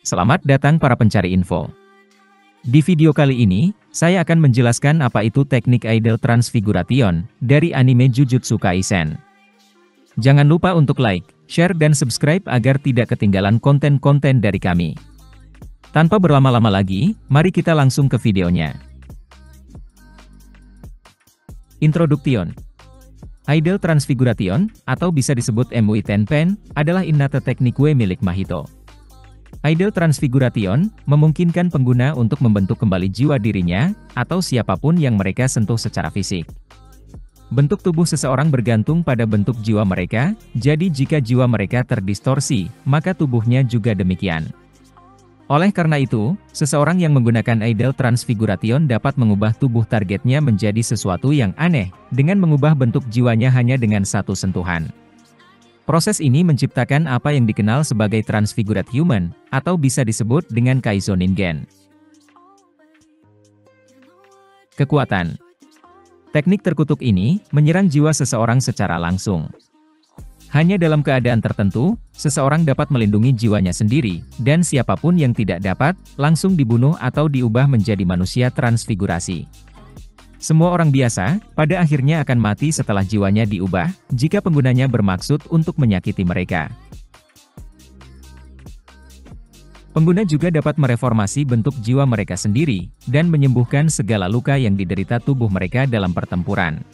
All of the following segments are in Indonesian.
Selamat datang para pencari info. Di video kali ini, saya akan menjelaskan apa itu teknik Idle Transfiguration dari anime Jujutsu Kaisen. Jangan lupa untuk like, share dan subscribe agar tidak ketinggalan konten-konten dari kami. Tanpa berlama-lama lagi, mari kita langsung ke videonya. Introduction. Idle Transfiguration, atau bisa disebut MUI Tenpen, adalah innate teknik milik Mahito. Idle Transfiguration memungkinkan pengguna untuk membentuk kembali jiwa dirinya, atau siapapun yang mereka sentuh secara fisik. Bentuk tubuh seseorang bergantung pada bentuk jiwa mereka, jadi jika jiwa mereka terdistorsi, maka tubuhnya juga demikian. Oleh karena itu, seseorang yang menggunakan Idle Transfiguration dapat mengubah tubuh targetnya menjadi sesuatu yang aneh, dengan mengubah bentuk jiwanya hanya dengan satu sentuhan. Proses ini menciptakan apa yang dikenal sebagai Transfigured Human, atau bisa disebut dengan Kaizo Ningen. Kekuatan. Teknik terkutuk ini menyerang jiwa seseorang secara langsung. Hanya dalam keadaan tertentu, seseorang dapat melindungi jiwanya sendiri, dan siapapun yang tidak dapat, langsung dibunuh atau diubah menjadi manusia transfigurasi. Semua orang biasa, pada akhirnya akan mati setelah jiwanya diubah, jika penggunanya bermaksud untuk menyakiti mereka. Pengguna juga dapat mereformasi bentuk jiwa mereka sendiri, dan menyembuhkan segala luka yang diderita tubuh mereka dalam pertempuran.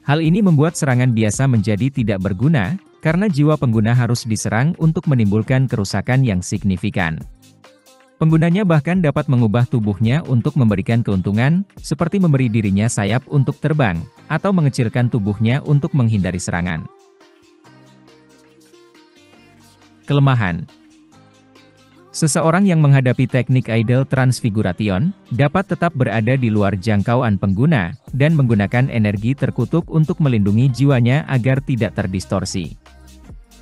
Hal ini membuat serangan biasa menjadi tidak berguna, karena jiwa pengguna harus diserang untuk menimbulkan kerusakan yang signifikan. Penggunanya bahkan dapat mengubah tubuhnya untuk memberikan keuntungan, seperti memberi dirinya sayap untuk terbang, atau mengecilkan tubuhnya untuk menghindari serangan. Kelemahan. Seseorang yang menghadapi teknik Idle Transfiguration, dapat tetap berada di luar jangkauan pengguna, dan menggunakan energi terkutuk untuk melindungi jiwanya agar tidak terdistorsi.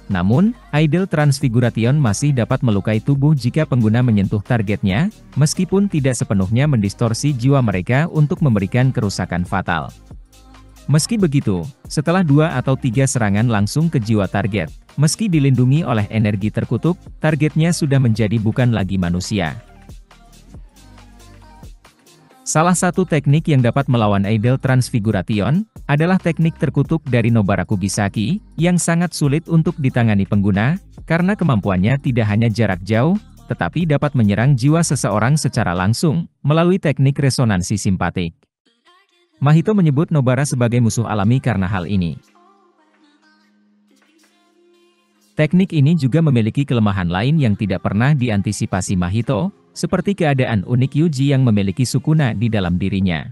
Namun, Idle Transfiguration masih dapat melukai tubuh jika pengguna menyentuh targetnya, meskipun tidak sepenuhnya mendistorsi jiwa mereka untuk memberikan kerusakan fatal. Meski begitu, setelah 2 atau 3 serangan langsung ke jiwa target, meski dilindungi oleh energi terkutuk, targetnya sudah menjadi bukan lagi manusia. Salah satu teknik yang dapat melawan Idle Transfiguration adalah teknik terkutuk dari Nobaraku Gisaki, yang sangat sulit untuk ditangani pengguna, karena kemampuannya tidak hanya jarak jauh, tetapi dapat menyerang jiwa seseorang secara langsung, melalui teknik resonansi simpatik. Mahito menyebut Nobara sebagai musuh alami karena hal ini. Teknik ini juga memiliki kelemahan lain yang tidak pernah diantisipasi Mahito, seperti keadaan unik Yuji yang memiliki sukuna di dalam dirinya.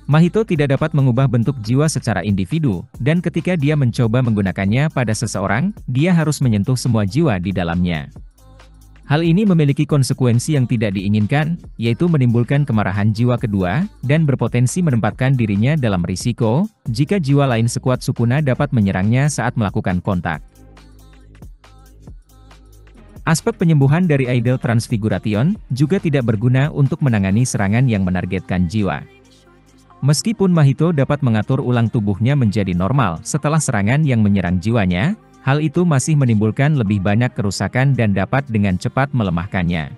Mahito tidak dapat mengubah bentuk jiwa secara individu, dan ketika dia mencoba menggunakannya pada seseorang, dia harus menyentuh semua jiwa di dalamnya. Hal ini memiliki konsekuensi yang tidak diinginkan, yaitu menimbulkan kemarahan jiwa kedua, dan berpotensi menempatkan dirinya dalam risiko, jika jiwa lain sekuat sukuna dapat menyerangnya saat melakukan kontak. Aspek penyembuhan dari Idle Transfiguration juga tidak berguna untuk menangani serangan yang menargetkan jiwa. Meskipun Mahito dapat mengatur ulang tubuhnya menjadi normal setelah serangan yang menyerang jiwanya, hal itu masih menimbulkan lebih banyak kerusakan dan dapat dengan cepat melemahkannya.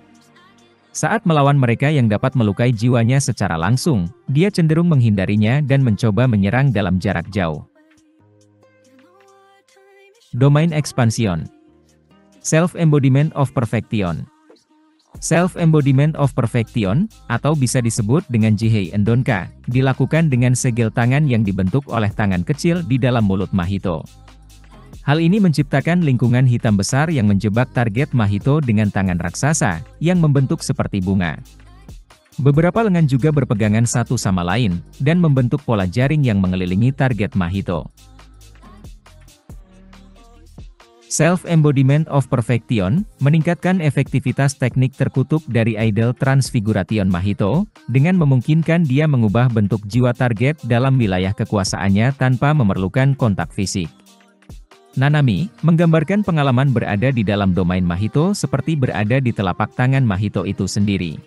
Saat melawan mereka yang dapat melukai jiwanya secara langsung, dia cenderung menghindarinya dan mencoba menyerang dalam jarak jauh. Domain Expansion. Self-Embodiment of Perfection. Self-Embodiment of Perfection, atau bisa disebut dengan Jihei Endonka, dilakukan dengan segel tangan yang dibentuk oleh tangan kecil di dalam mulut Mahito. Hal ini menciptakan lingkungan hitam besar yang menjebak target Mahito dengan tangan raksasa, yang membentuk seperti bunga. Beberapa lengan juga berpegangan satu sama lain, dan membentuk pola jaring yang mengelilingi target Mahito. Self-Embodiment of Perfection meningkatkan efektivitas teknik terkutuk dari Idle Transfiguration Mahito, dengan memungkinkan dia mengubah bentuk jiwa target dalam wilayah kekuasaannya tanpa memerlukan kontak fisik. Nanami menggambarkan pengalaman berada di dalam domain Mahito seperti berada di telapak tangan Mahito itu sendiri.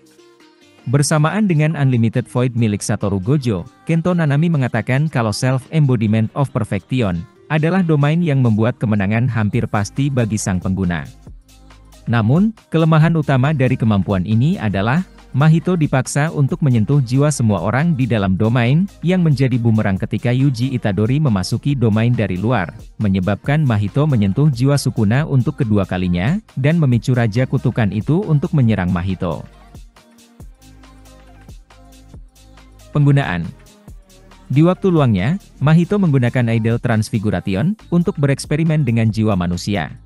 Bersamaan dengan Unlimited Void milik Satoru Gojo, Kento Nanami mengatakan kalau Self-Embodiment of Perfection adalah domain yang membuat kemenangan hampir pasti bagi sang pengguna. Namun, kelemahan utama dari kemampuan ini adalah, Mahito dipaksa untuk menyentuh jiwa semua orang di dalam domain, yang menjadi bumerang ketika Yuji Itadori memasuki domain dari luar, menyebabkan Mahito menyentuh jiwa Sukuna untuk kedua kalinya, dan memicu Raja Kutukan itu untuk menyerang Mahito. Penggunaan. Di waktu luangnya, Mahito menggunakan Idle Transfiguration untuk bereksperimen dengan jiwa manusia.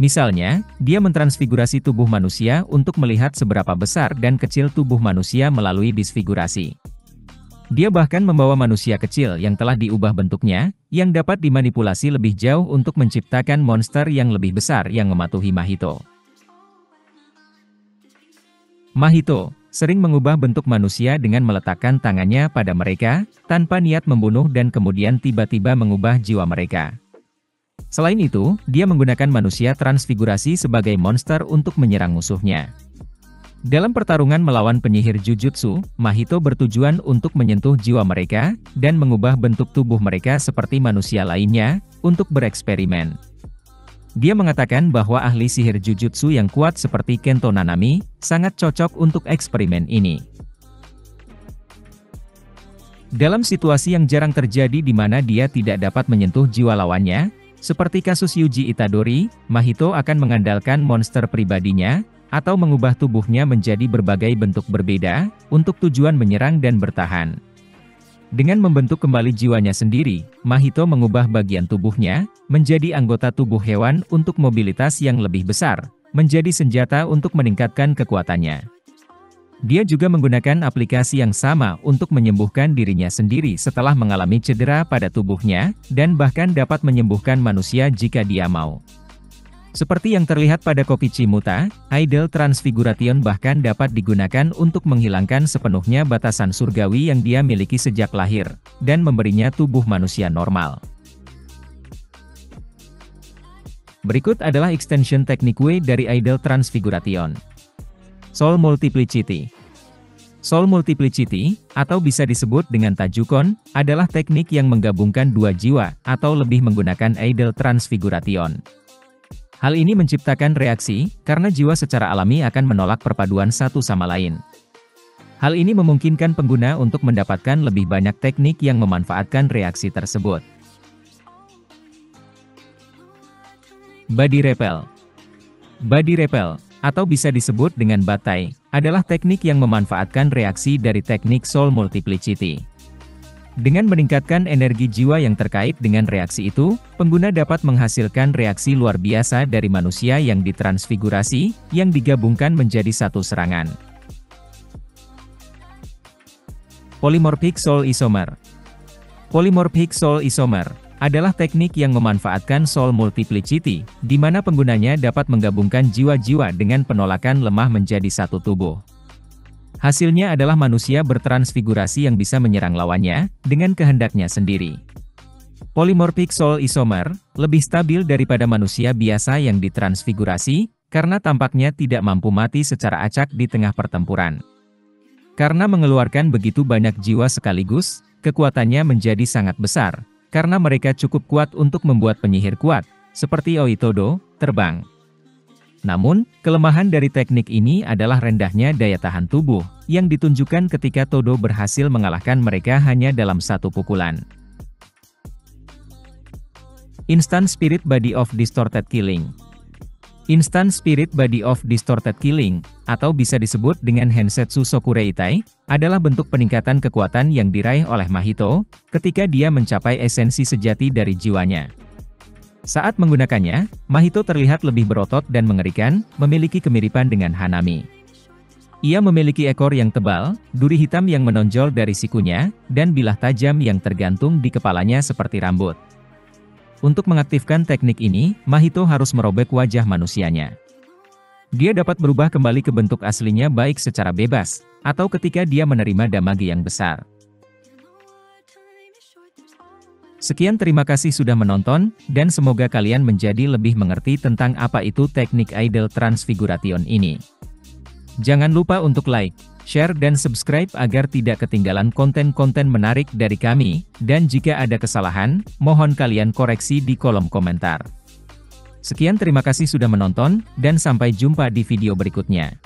Misalnya, dia mentransfigurasi tubuh manusia untuk melihat seberapa besar dan kecil tubuh manusia melalui disfigurasi. Dia bahkan membawa manusia kecil yang telah diubah bentuknya, yang dapat dimanipulasi lebih jauh untuk menciptakan monster yang lebih besar yang mematuhi Mahito. Mahito sering mengubah bentuk manusia dengan meletakkan tangannya pada mereka, tanpa niat membunuh dan kemudian tiba-tiba mengubah jiwa mereka. Selain itu, dia menggunakan manusia transfigurasi sebagai monster untuk menyerang musuhnya. Dalam pertarungan melawan penyihir Jujutsu, Mahito bertujuan untuk menyentuh jiwa mereka, dan mengubah bentuk tubuh mereka seperti manusia lainnya, untuk bereksperimen. Dia mengatakan bahwa ahli sihir Jujutsu yang kuat seperti Kento Nanami, sangat cocok untuk eksperimen ini. Dalam situasi yang jarang terjadi di mana dia tidak dapat menyentuh jiwa lawannya, seperti kasus Yuji Itadori, Mahito akan mengandalkan monster pribadinya, atau mengubah tubuhnya menjadi berbagai bentuk berbeda, untuk tujuan menyerang dan bertahan. Dengan membentuk kembali jiwanya sendiri, Mahito mengubah bagian tubuhnya, menjadi anggota tubuh hewan untuk mobilitas yang lebih besar, menjadi senjata untuk meningkatkan kekuatannya. Dia juga menggunakan aplikasi yang sama untuk menyembuhkan dirinya sendiri setelah mengalami cedera pada tubuhnya, dan bahkan dapat menyembuhkan manusia jika dia mau. Seperti yang terlihat pada Kokichi Muta, Idle Transfiguration bahkan dapat digunakan untuk menghilangkan sepenuhnya batasan surgawi yang dia miliki sejak lahir, dan memberinya tubuh manusia normal. Berikut adalah extension teknik W dari Idle Transfiguration. Soul Multiplicity. Soul Multiplicity, atau bisa disebut dengan Tajukon, adalah teknik yang menggabungkan dua jiwa, atau lebih menggunakan Idle Transfiguration. Hal ini menciptakan reaksi, karena jiwa secara alami akan menolak perpaduan satu sama lain. Hal ini memungkinkan pengguna untuk mendapatkan lebih banyak teknik yang memanfaatkan reaksi tersebut. Body Repel. Body Repel, atau bisa disebut dengan batai, adalah teknik yang memanfaatkan reaksi dari teknik Soul Multiplicity. Dengan meningkatkan energi jiwa yang terkait dengan reaksi itu, pengguna dapat menghasilkan reaksi luar biasa dari manusia yang ditransfigurasi, yang digabungkan menjadi satu serangan. Polymorphic Soul Isomer. Polymorphic Soul Isomer adalah teknik yang memanfaatkan Soul Multiplicity, di mana penggunanya dapat menggabungkan jiwa-jiwa dengan penolakan lemah menjadi satu tubuh. Hasilnya adalah manusia bertransfigurasi yang bisa menyerang lawannya, dengan kehendaknya sendiri. Polymorphic Soul Isomer lebih stabil daripada manusia biasa yang ditransfigurasi, karena tampaknya tidak mampu mati secara acak di tengah pertempuran. Karena mengeluarkan begitu banyak jiwa sekaligus, kekuatannya menjadi sangat besar, karena mereka cukup kuat untuk membuat penyihir kuat, seperti Oitodo, terbang. Namun, kelemahan dari teknik ini adalah rendahnya daya tahan tubuh, yang ditunjukkan ketika Todo berhasil mengalahkan mereka hanya dalam satu pukulan. Instant Spirit Body of Distorted Killing. Instant Spirit Body of Distorted Killing, atau bisa disebut dengan Hensetsu Sokureitai, adalah bentuk peningkatan kekuatan yang diraih oleh Mahito, ketika dia mencapai esensi sejati dari jiwanya. Saat menggunakannya, Mahito terlihat lebih berotot dan mengerikan, memiliki kemiripan dengan Hanami. Ia memiliki ekor yang tebal, duri hitam yang menonjol dari sikunya, dan bilah tajam yang tergantung di kepalanya seperti rambut. Untuk mengaktifkan teknik ini, Mahito harus merobek wajah manusianya. Dia dapat berubah kembali ke bentuk aslinya baik secara bebas, atau ketika dia menerima damage yang besar. Sekian, terima kasih sudah menonton, dan semoga kalian menjadi lebih mengerti tentang apa itu teknik Idle Transfiguration ini. Jangan lupa untuk like, share dan subscribe agar tidak ketinggalan konten-konten menarik dari kami, dan jika ada kesalahan, mohon kalian koreksi di kolom komentar. Sekian, terima kasih sudah menonton, dan sampai jumpa di video berikutnya.